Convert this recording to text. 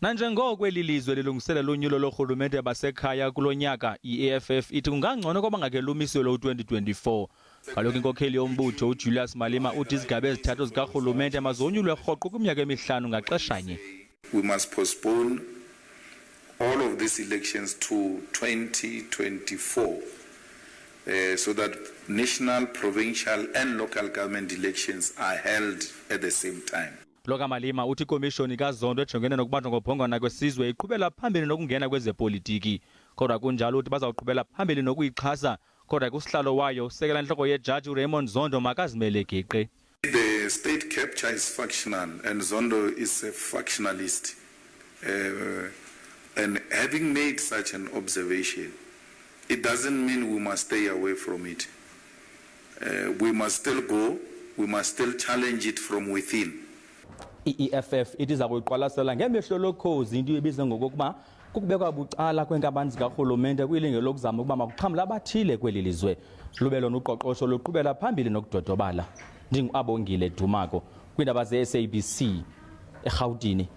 Nanjengoko kweli lizwe lilungiselela unyulo lorhulumente basekhaya kulo nyaka, i-EFF ithi kungangcono koba ngake lumisiwe lo 2024. Kaloku inkokheli yombutho uJulius Malema uthi izigaba ezithathu zikarhulumente mazonyulwe rhoqo kwiminyaka emihlanu ngaxeshanye. We must postpone all of these elections to 2024 so that national, provincial and local government elections are held at the same time. Loka Malema uthi ikomishoni kaZondo ejongene nokubanjwa ngophongwana kwesizwe iqhubela phambili nokungena kwezepolitiki. Kodwa kunjalo uthi bazawuqhubela phambili nokuyixhasa, kodwa kusihlalo wayo usekela nhloko yejaji uRaymond Zondo makazimele geqe. The state capture is factional and Zondo is a factionalist. And having made such an observation, it doesn't mean we must stay away from it. We must still go, we must still challenge it from within. I-EFF ithi iza kuyiqwalasela ngemehlo lokhozi into ibize ngokokuba kukubekwa bucala kweenkampani zikarhulumente kwilingelo lokuzama ukuba makuxhamla abathile kweli lizwe. Lubelo noqoqosho luqhubela phambili nokudodobala. Ndingu-Abongile Dumako kwiindaba ze-SABC eRhawutini.